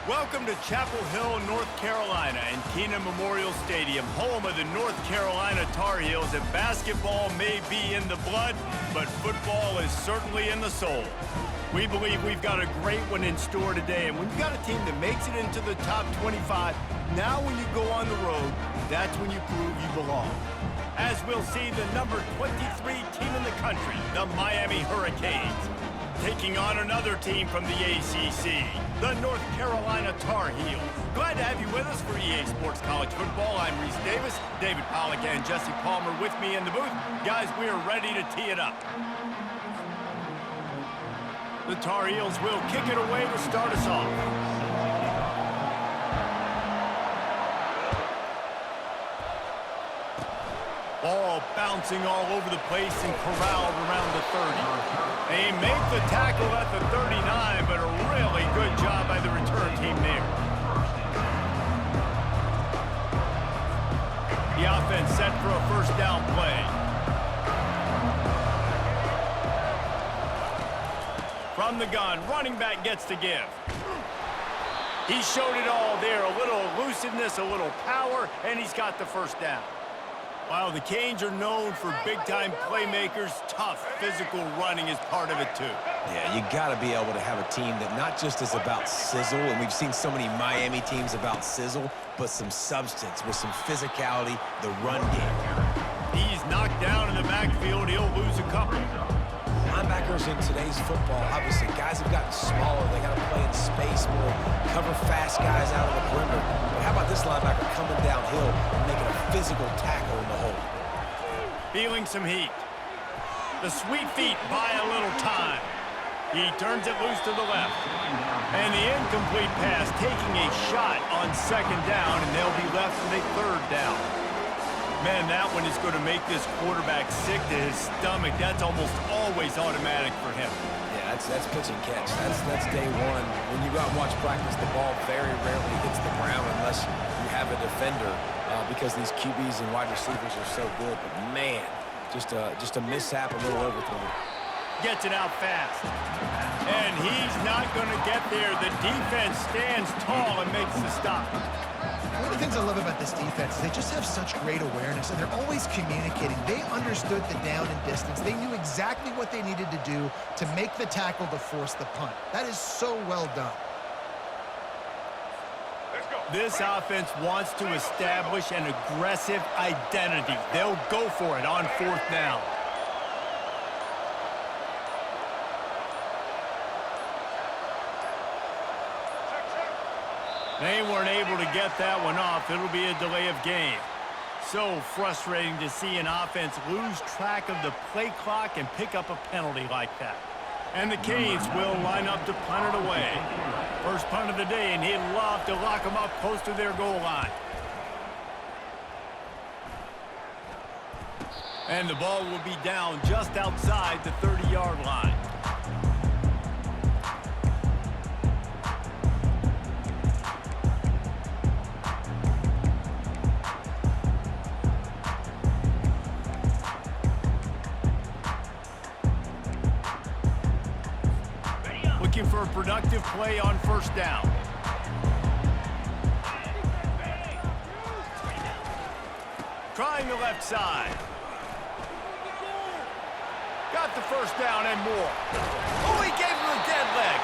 Welcome to Chapel Hill, North Carolina, and Keenan Memorial Stadium, home of the North Carolina Tar Heels. And basketball may be in the blood, but football is certainly in the soul. We believe we've got a great one in store today, and when you've got a team that makes it into the top 25, now when you go on the road, that's when you prove you belong. As we'll see, the number 23 team in the country, the Miami Hurricanes, taking on another team from the ACC, the North Carolina Tar Heels. Glad to have you with us for EA Sports College Football. I'm Reese Davis, David Pollack and Jesse Palmer with me in the booth. Guys, we are ready to tee it up. The Tar Heels will kick it away to start us off. Ball bouncing all over the place and corralled around the 30. They make the tackle at the 39, but a really good job by the return team there. The offense set for a first down play. From the gun, running back gets to give. He showed it all there, a little elusiveness, a little power, and he's got the first down. While the Canes are known for big-time playmakers, tough physical running is part of it too. Yeah, you got to be able to have a team that not just is about sizzle, and we've seen so many Miami teams about sizzle, but some substance with some physicality, the run game. He's knocked down in the backfield. He'll lose a couple. Linebackers in today's football, obviously, guys have gotten smaller. They got to play in space more, cover fast guys out of the perimeter. But how about this linebacker coming downhill and making a physical tackle in the hole? Feeling some heat. The sweet feet buy a little time. He turns it loose to the left. And the incomplete pass taking a shot on second down, and they'll be left with a third down. Man, that one is going to make this quarterback sick to his stomach. That's almost always automatic for him. Yeah, that's pitch and catch. That's day one. When you go out and watch practice, the ball very rarely hits the ground unless you have a defender because these QBs and wide receivers are so good. But, man, just a mishap, a little overthrown. Gets it out fast. And he's not going to get there. The defense stands tall and makes the stop. One of the things I love about this defense is they just have such great awareness, and they're always communicating. They understood the down and distance. They knew exactly what they needed to do to make the tackle to force the punt. That is so well done. This offense wants to establish an aggressive identity. They'll go for it on fourth down. They weren't able to get that one off. It'll be a delay of game. So frustrating to see an offense lose track of the play clock and pick up a penalty like that. And the Canes will line up to punt it away. First punt of the day, and he'd love to lock them up close to their goal line. And the ball will be down just outside the 30-yard line. Looking for a productive play on first down. Trying the left side. Got the first down and more. Oh, he gave him a dead leg.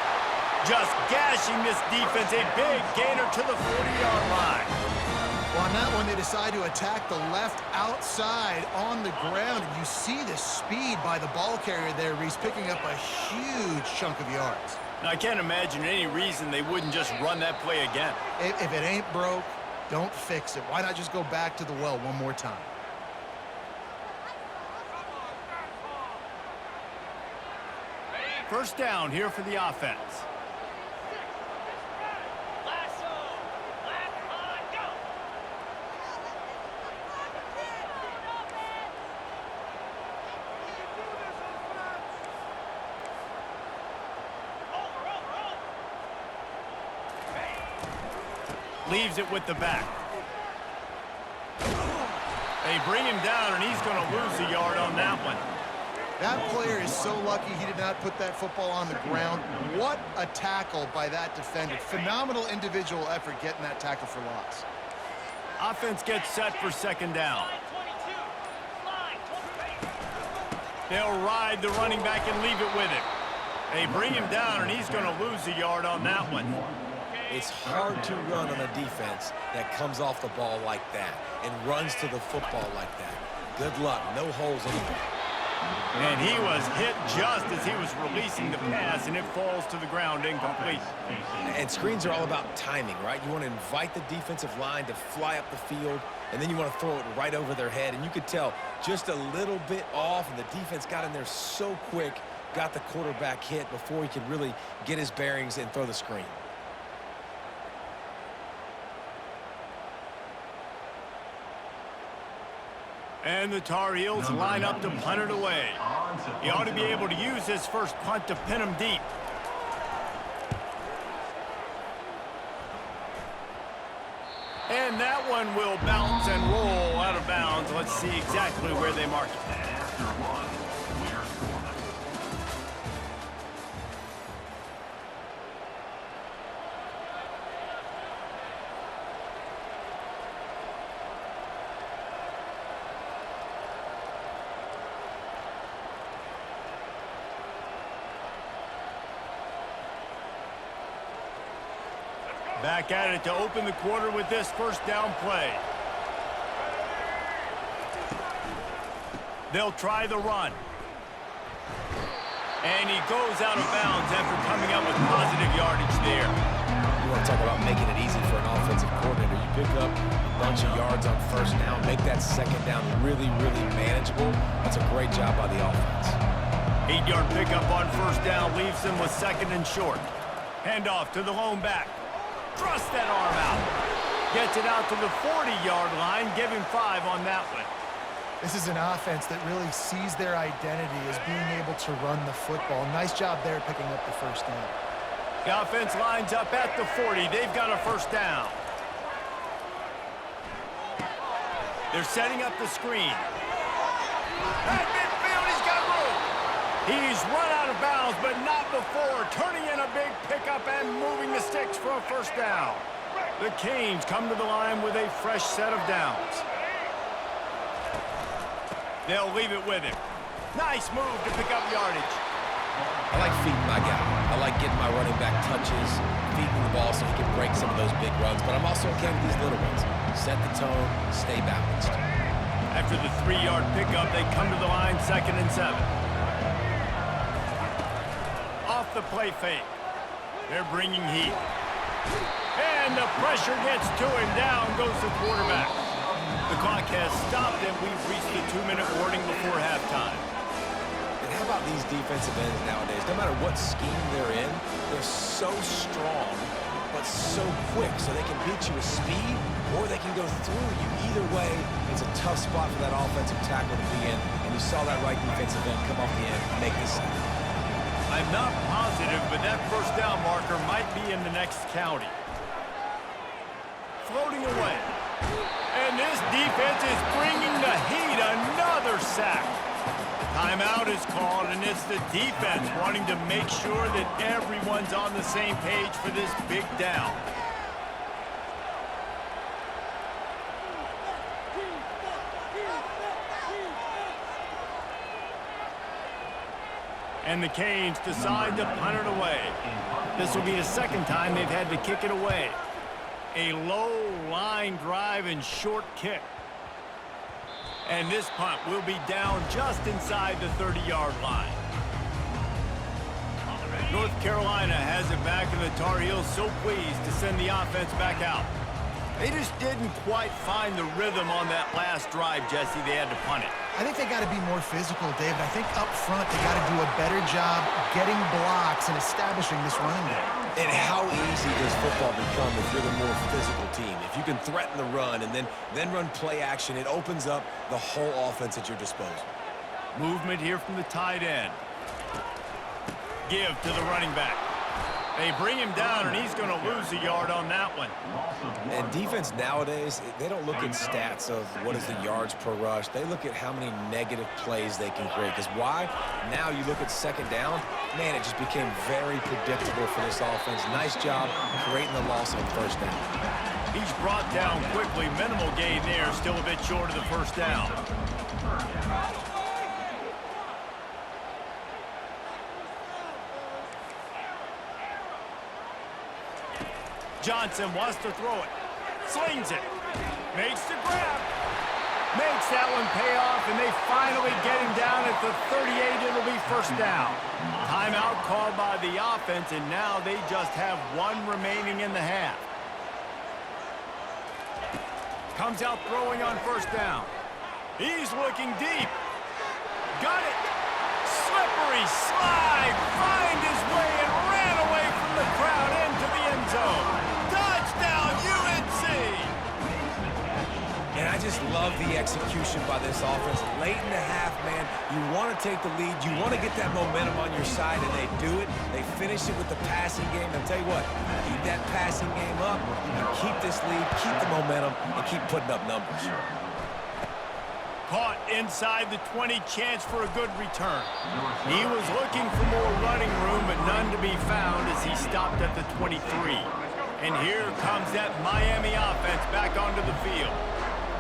Just gashing this defense. A big gainer to the 40-yard line. Well, on that one, they decide to attack the left outside on the ground. And you see the speed by the ball carrier there, Reese, picking up a huge chunk of yards. Now, I can't imagine any reason they wouldn't just run that play again. If it ain't broke, don't fix it. Why not just go back to the well one more time? First down here for the offense. Leaves it with the back. They bring him down, and he's going to lose a yard on that one. That player is so lucky he did not put that football on the ground. What a tackle by that defender. Phenomenal individual effort getting that tackle for loss. Offense gets set for second down. They'll ride the running back and leave it with him. They bring him down, and he's going to lose a yard on that one. It's hard to run on a defense that comes off the ball like that and runs to the football like that. Good luck. No holes anywhere. And he was hit just as he was releasing the pass, and it falls to the ground incomplete. And screens are all about timing, right? You want to invite the defensive line to fly up the field, and then you want to throw it right over their head. And you could tell just a little bit off, and the defense got in there so quick, got the quarterback hit before he could really get his bearings and throw the screen. And the Tar Heels line up to punt it away. He ought to be able to use his first punt to pin him deep. And that one will bounce and roll out of bounds. Let's see exactly where they mark it. Back at it to open the quarter with this first down play. They'll try the run. And he goes out of bounds after coming up with positive yardage there. You want to talk about making it easy for an offensive coordinator. You pick up a bunch of yards on first down, make that second down really, really manageable. That's a great job by the offense. 8-yard pickup on first down leaves them with second and short. Handoff to the lone back. Thrust that arm out. Gets it out to the 40-yard line. Give him 5 on that one. This is an offense that really sees their identity as being able to run the football. Nice job there picking up the first down. The offense lines up at the 40. They've got a first down. They're setting up the screen. At midfield, he's got room. He's run out of bounds, but not before turning in a big pickup and moving the sticks for a first down. The Canes come to the line with a fresh set of downs. They'll leave it with him. Nice move to pick up yardage. I like feeding my guy. I like getting my running back touches, feeding the ball so he can break some of those big runs, but I'm also okay with these little ones. Set the tone, stay balanced. After the 3-yard pickup, they come to the line, 2nd and 7. Off the play fake. They're bringing heat. And the pressure gets to him. Down goes the quarterback. The clock has stopped, and we've reached the 2-minute warning before halftime. And how about these defensive ends nowadays? No matter what scheme they're in, they're so strong, but so quick, so they can beat you with speed, or they can go through you. Either way, it's a tough spot for that offensive tackle to be in, and you saw that right defensive end come off the end, make this happen. I'm not positive, but that first down marker might be in the next county. Floating away. And this defense is bringing the heat. Another sack. Timeout is called, and it's the defense wanting to make sure that everyone's on the same page for this big down. And the Canes decide to punt it away. This will be the second time they've had to kick it away. A low line drive and short kick. And this punt will be down just inside the 30-yard line. North Carolina has it back, and the Tar Heels so pleased to send the offense back out. They just didn't quite find the rhythm on that last drive, Jesse. They had to punt it. I think they got to be more physical, David. I think up front they got to do a better job getting blocks and establishing this running game. And how easy does football become if you're the more physical team? If you can threaten the run and then run play action, it opens up the whole offense at your disposal. Movement here from the tight end. Give to the running back. They bring him down, and he's going to lose a yard on that one. And defense nowadays, they don't look at stats of what is the yards per rush. They look at how many negative plays they can create. Because why? Now you look at second down, man, it just became very predictable for this offense. Nice job creating the loss on first down. He's brought down quickly. Minimal gain there, still a bit short of the first down. Johnson wants to throw it. Slings it. Makes the grab. Makes that one pay off, and they finally get him down at the 38. It'll be first down. Timeout called by the offense, and now they just have one remaining in the half. Comes out throwing on first down. He's looking deep. Got it. Slippery slide. Find his way and ran away from the crowd into the end zone. Touchdown, UNC! And I just love the execution by this offense. Late in the half, man, you want to take the lead. You want to get that momentum on your side, and they do it. They finish it with the passing game. And I'll tell you what, keep that passing game up. You can keep this lead, keep the momentum, and keep putting up numbers. Caught inside the 20, chance for a good return. He was looking for more running room, but none to be found as he stopped at the 23. And here comes that Miami offense back onto the field.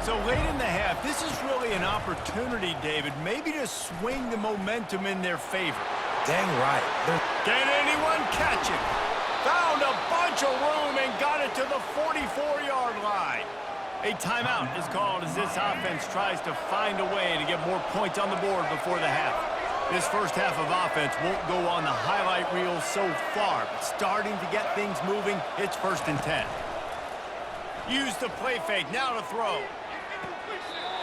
So late in the half, this is really an opportunity, David, maybe to swing the momentum in their favor. Dang right. Can anyone catch him? Found a bunch of room and got it to the 44-yard line. A timeout is called as this offense tries to find a way to get more points on the board before the half. This first half of offense won't go on the highlight reel so far, but starting to get things moving, it's 1st and 10. Use the play fake, now to throw.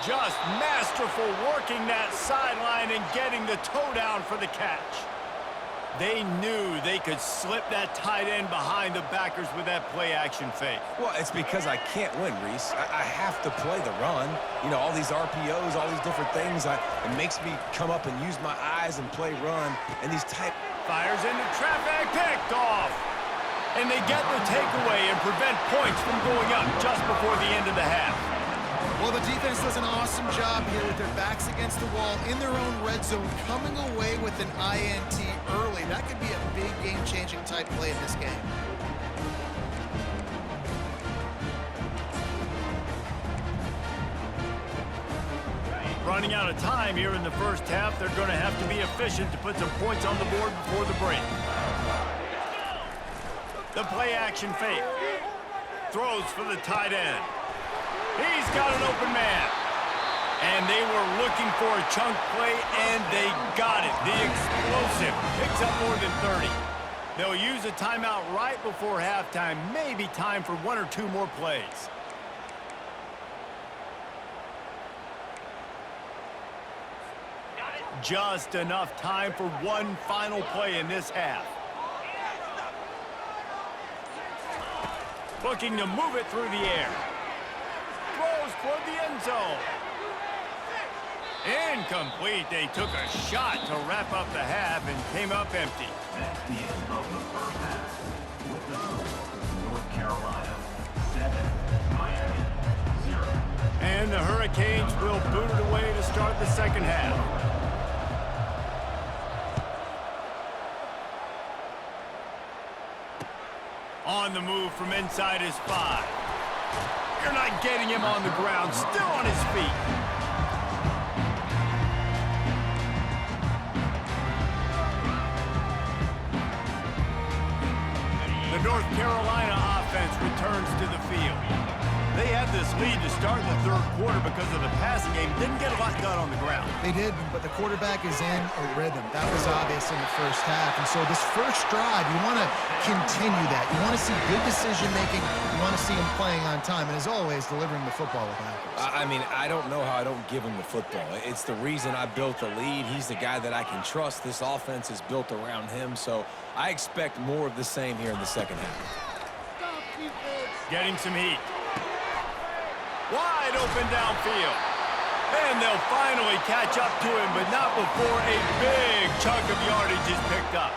Just masterful working that sideline and getting the toe down for the catch. They knew they could slip that tight end behind the backers with that play-action fake. Well, it's because I can't win, Reese. I have to play the run. You know, all these RPOs, all these different things. It makes me come up and use my eyes and play run. And these tight... Fires into traffic, picked off. And they get the takeaway and prevent points from going up just before the end of the half. Well, the defense does an awesome job here with their backs against the wall in their own red zone, coming away with an INT early. That could be a big game-changing type play in this game. Running out of time here in the first half, they're going to have to be efficient to put some points on the board before the break. The play-action fake. Throws for the tight end. He's got an open man. And they were looking for a chunk play, and they got it. The explosive picks up more than 30. They'll use a timeout right before halftime. Maybe time for 1 or 2 more plays. Just enough time for one final play in this half. Looking to move it through the air. Throws toward the end zone. Incomplete. They took a shot to wrap up the half and came up empty. That's the end of the first half. With the score, North Carolina 7, Miami 0. And the Hurricanes will boot it away to start the second half. On the move from inside his 5. You're not getting him on the ground, still on his feet. The North Carolina offense returns to the field. They had this lead to start the third quarter because of the passing game. Didn't get a lot done on the ground. They did, but the quarterback is in a rhythm. That was obvious in the first half. And so this first drive, you want to continue that. You want to see good decision-making. You want to see him playing on time. And as always, delivering the football with accuracy. I mean, I don't know how I don't give him the football. It's the reason I built the lead. He's the guy that I can trust. This offense is built around him. So I expect more of the same here in the second half. Getting some heat. Wide open downfield. And they'll finally catch up to him, but not before a big chunk of yardage is picked up.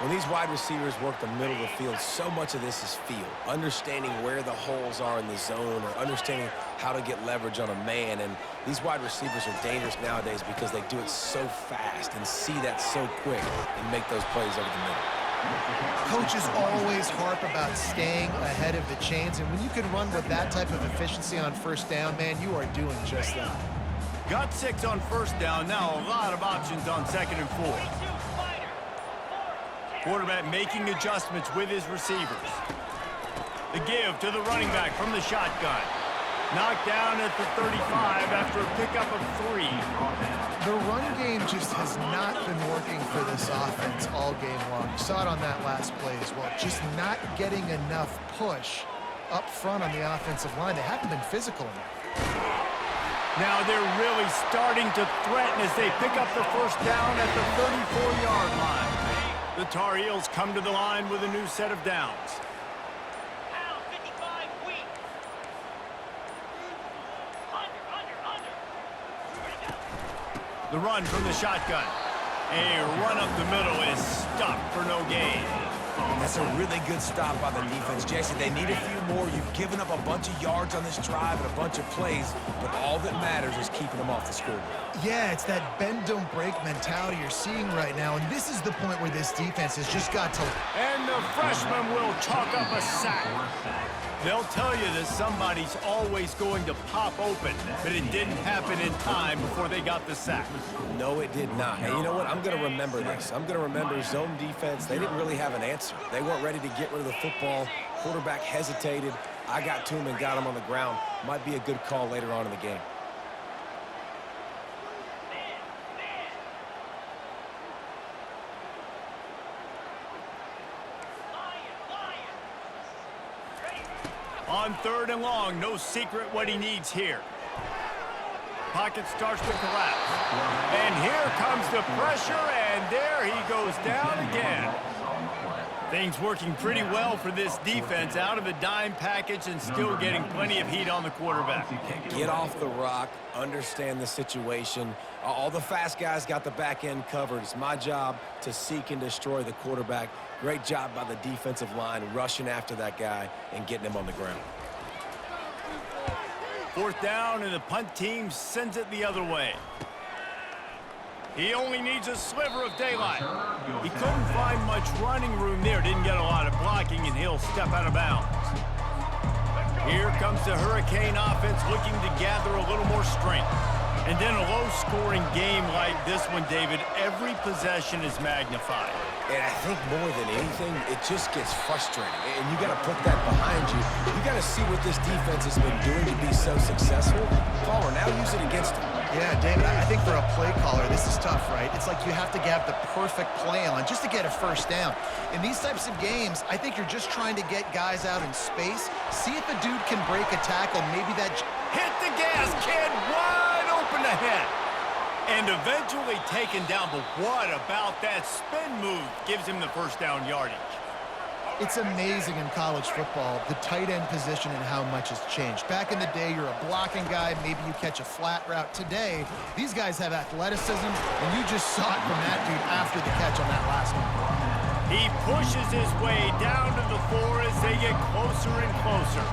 When these wide receivers work the middle of the field, so much of this is feel. Understanding where the holes are in the zone or understanding how to get leverage on a man. And these wide receivers are dangerous nowadays because they do it so fast and see that so quick and make those plays over the middle. Coaches always harp about staying ahead of the chains, and when you can run with that type of efficiency on first down, man, you are doing just that. Got 6 on first down. Now a lot of options on 2nd and 4. Quarterback making adjustments with his receivers. The give to the running back from the shotgun. Knocked down at the 35 after a pickup of 3. The run game just has not been working for this offense all game long. You saw it on that last play as well. Just not getting enough push up front on the offensive line. They haven't been physical enough. Now they're really starting to threaten as they pick up the first down at the 34-yard line. The Tar Heels come to the line with a new set of downs. The run from the shotgun. A run up the middle is stopped for no gain. That's a really good stop by the defense. Jason, they need a few more. You've given up a bunch of yards on this drive and a bunch of plays, but all that matters is keeping them off the scoreboard. Yeah, it's that bend, don't break mentality you're seeing right now, and this is the point where this defense has just got to... And the freshman will chalk up a sack. They'll tell you that somebody's always going to pop open, but it didn't happen in time before they got the sack. No, it did not. And you know what? I'm going to remember this. I'm going to remember zone defense. They didn't really have an answer. They weren't ready to get rid of the football. Quarterback hesitated. I got to him and got him on the ground. Might be a good call later on in the game. On 3rd and long, no secret what he needs here. Pocket starts to collapse. And here comes the pressure, and there he goes down again. Things working pretty well for this defense, out of the dime package and still getting plenty of heat on the quarterback. Get off the rock, understand the situation. All the fast guys got the back end covered. It's my job to seek and destroy the quarterback. Great job by the defensive line rushing after that guy and getting him on the ground. 4th down, and the punt team sends it the other way. He only needs a sliver of daylight. He couldn't find much running room there. Didn't get a lot of blocking, and he'll step out of bounds. Here comes the Hurricane offense looking to gather a little more strength. And then a low-scoring game like this one, David, every possession is magnified. And I think more than anything, it just gets frustrating. And you got to put that behind you. You got to see what this defense has been doing to be so successful. Caller, now use it against him. Yeah, David, I think for a play caller, this is tough, right? It's like you have to have the perfect play on just to get a first down. In these types of games, I think you're just trying to get guys out in space, see if a dude can break a tackle, maybe that... Hit the gas, kid, wide open ahead. And eventually taken down, but what about that spin move gives him the first down yardage? It's amazing in college football, the tight end position and how much has changed. Back in the day, you're a blocking guy, maybe you catch a flat route. Today, these guys have athleticism, and you just saw it from that dude after the catch on that last one. He pushes his way down to the floor as they get closer and closer.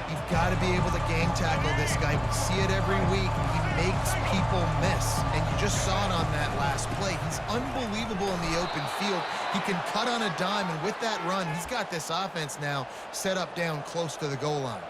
You've got to be able to game tackle this guy. We see it every week. He makes people miss, and you just saw it on that last play. He's unbelievable in the open field. He can cut on a dime, and with that run, he's got this offense now set up down close to the goal line.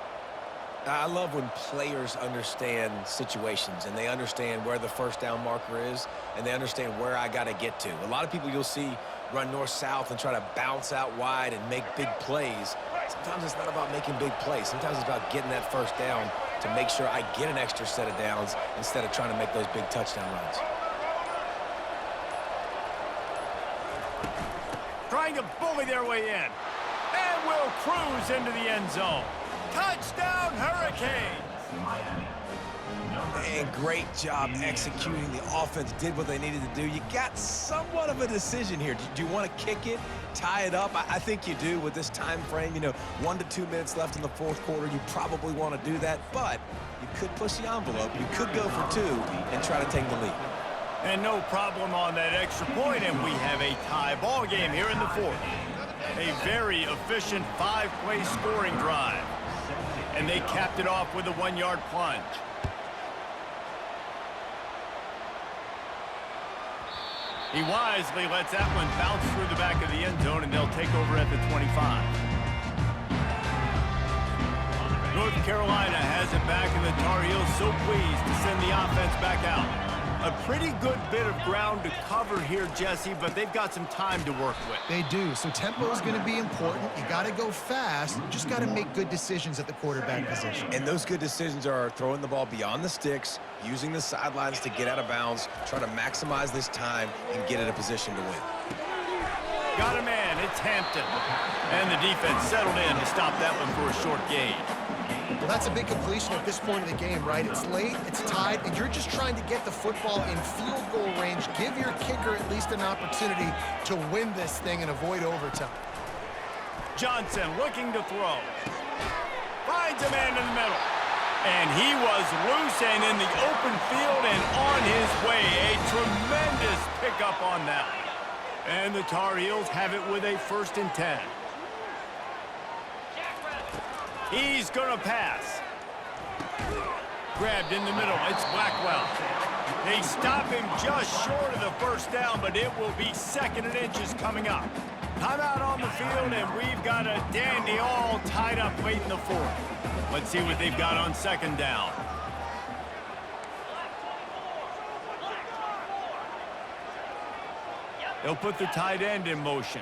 I love when players understand situations and they understand where the first down marker is and they understand where I got to get to. A lot of people you'll see run north-south and try to bounce out wide and make big plays. Sometimes it's not about making big plays. Sometimes it's about getting that first down to make sure I get an extra set of downs instead of trying to make those big touchdown runs. Trying to bully their way in. And will cruise into the end zone. Touchdown, Hurricanes! And great job executing. The offense did what they needed to do. You got somewhat of a decision here. Do you want to kick it, tie it up? I think you do with this time frame. You know, 1 to 2 minutes left in the fourth quarter. You probably want to do that, but you could push the envelope. You could go for 2 and try to take the lead. And no problem on that extra point, and we have a tie ball game here in the fourth. A very efficient 5-play scoring drive. And they capped it off with a 1-yard plunge. He wisely lets that one bounce through the back of the end zone, and they'll take over at the 25. North Carolina has it back, and the Tar Heels so pleased to send the offense back out. A pretty good bit of ground to cover here, Jesse, but they've got some time to work with. They do, so tempo is going to be important. You got to go fast. You just got to make good decisions at the quarterback position. And those good decisions are throwing the ball beyond the sticks, using the sidelines to get out of bounds, try to maximize this time and get in a position to win. Got a man, it's Hampton. And the defense settled in to stop that one for a short gain. Well, that's a big completion at this point of the game, right? It's late, it's tied, and you're just trying to get the football in field goal range. Give your kicker at least an opportunity to win this thing and avoid overtime. Johnson looking to throw. Finds a man in the middle. And he was loose and in the open field and on his way. A tremendous pickup on that. And the Tar Heels have it with a 1st and 10. He's going to pass. Grabbed in the middle. It's Blackwell. They stop him just short of the 1st down, but it will be 2nd and inches coming up. Timeout on the field, and we've got a dandy all tied up late in the 4th. Let's see what they've got on 2nd down. They'll put the tight end in motion.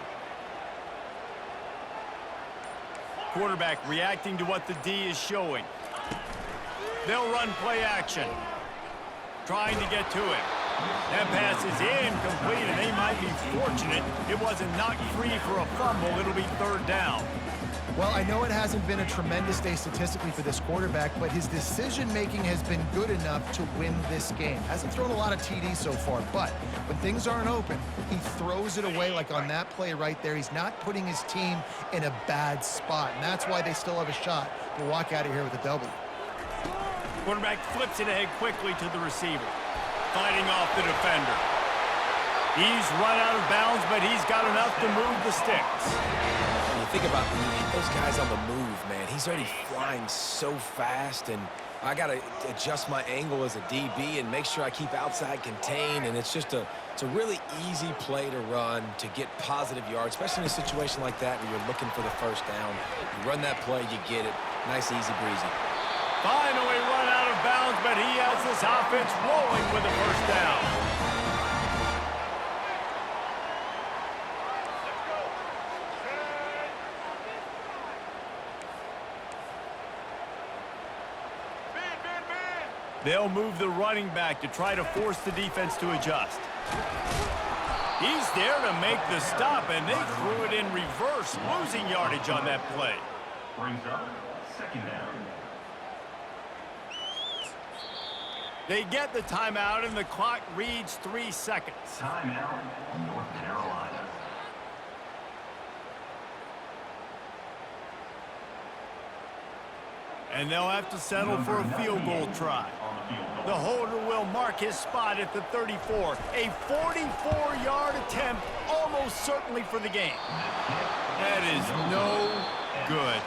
Quarterback reacting to what the D is showing. They'll run play action. Trying to get to it. That pass is incomplete, and they might be fortunate it wasn't knocked free for a fumble. It'll be 3rd down. Well, I know it hasn't been a tremendous day statistically for this quarterback, but his decision-making has been good enough to win this game. Hasn't thrown a lot of TDs so far, but when things aren't open, he throws it away like on that play right there. He's not putting his team in a bad spot, and that's why they still have a shot to walk out of here with a W. Quarterback flips it ahead quickly to the receiver, fighting off the defender. He's run out of bounds, but he's got enough to move the sticks. When you think about those guys on the move, man, he's already flying so fast, and I got to adjust my angle as a DB and make sure I keep outside contained, and it's a really easy play to run to get positive yards, especially in a situation like that where you're looking for the 1st down. You run that play, you get it. Nice, easy breezy. Finally run out of bounds, but he has this offense rolling with a 1st down. They'll move the running back to try to force the defense to adjust. He's there to make the stop, and they threw it in reverse, losing yardage on that play. Brings up 2nd down. They get the timeout, and the clock reads 3 seconds. Timeout, North Carolina. And they'll have to settle for a field goal try. The holder will mark his spot at the 34. A 44-yard attempt, almost certainly for the game. That is no good.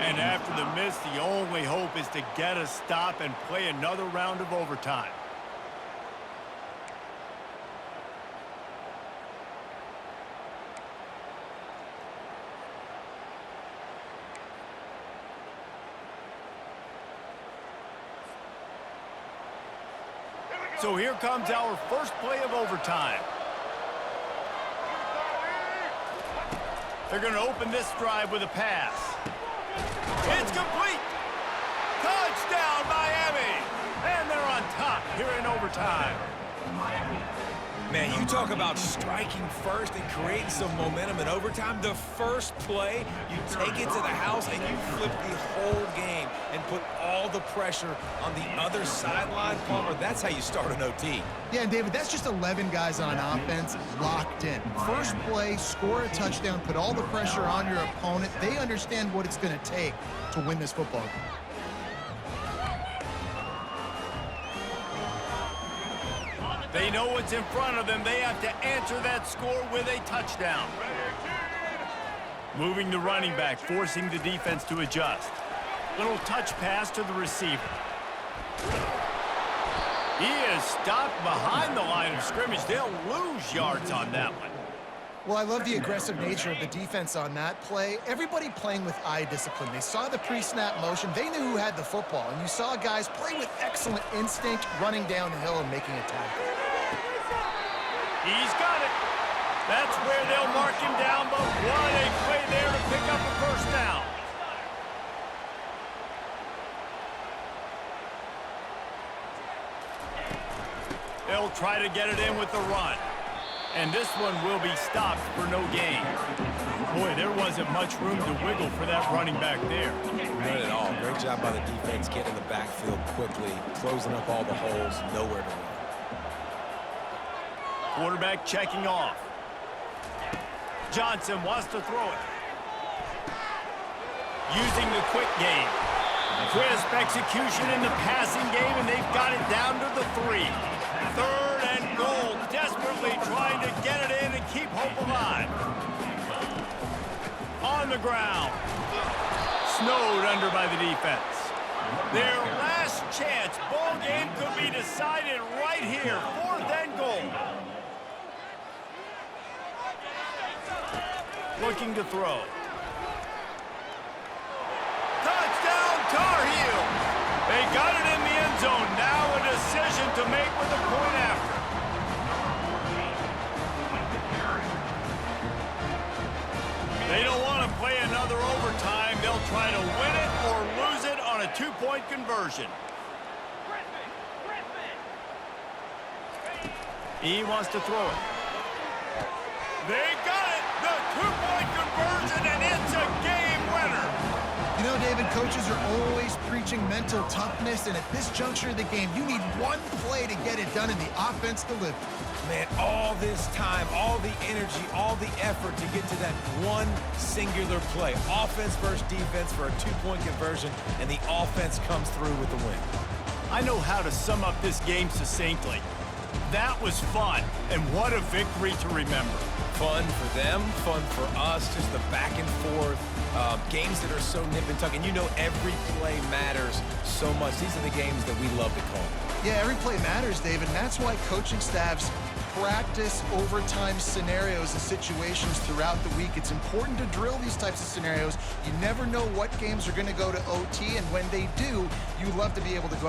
And after the miss, the only hope is to get a stop and play another round of overtime. So here comes our first play of overtime. They're going to open this drive with a pass. It's complete. Touchdown, Miami. And they're on top here in overtime. Man, you talk about striking first and creating some momentum in overtime. The first play, you take it to the house and you flip the whole game and put all the pressure on the other sideline. Palmer, that's how you start an OT. Yeah, and David, that's just 11 guys on offense locked in. First play, score a touchdown, put all the pressure on your opponent. They understand what it's going to take to win this football game. They know what's in front of them. They have to answer that score with a touchdown. Moving the running back, forcing the defense to adjust. Little touch pass to the receiver. He is stopped behind the line of scrimmage. They'll lose yards on that one. Well, I love the aggressive nature of the defense on that play. Everybody playing with eye discipline. They saw the pre-snap motion. They knew who had the football. And you saw guys play with excellent instinct, running down the hill and making a tackle. He's got it. That's where they'll mark him down, but what a play there to pick up a first down. They'll try to get it in with the run. And this one will be stopped for no gain. Boy, there wasn't much room to wiggle for that running back there. Not at all. Great job by the defense getting in the backfield quickly, closing up all the holes, nowhere to run. Quarterback checking off. Johnson wants to throw it. Using the quick game. Crisp execution in the passing game, and they've got it down to the 3. 3rd and goal, desperately trying to get it in and keep hope alive. On the ground. Snowed under by the defense. Their last chance. Ball game could be decided right here. 4th and goal. Looking to throw. Touchdown, Tarheels! They got it in the end zone. Now a decision to make with a point after. They don't want to play another overtime. They'll try to win it or lose it on a 2-point conversion. He wants to throw it. They got it! The 2-point conversion, and it's a game winner! You know, David, coaches are always preaching mental toughness, and at this juncture of the game, you need one play to get it done, and the offense delivered. Man, all this time, all the energy, all the effort to get to that one singular play. Offense versus defense for a 2-point conversion, and the offense comes through with the win. I know how to sum up this game succinctly. That was fun, and what a victory to remember. Fun for them, fun for us, just the back and forth, games that are so nip and tuck. And you know every play matters so much. These are the games that we love to call. Yeah, every play matters, David, and that's why coaching staffs practice overtime scenarios and situations throughout the week. It's important to drill these types of scenarios. You never know what games are going to go to OT, and when they do, you love to be able to go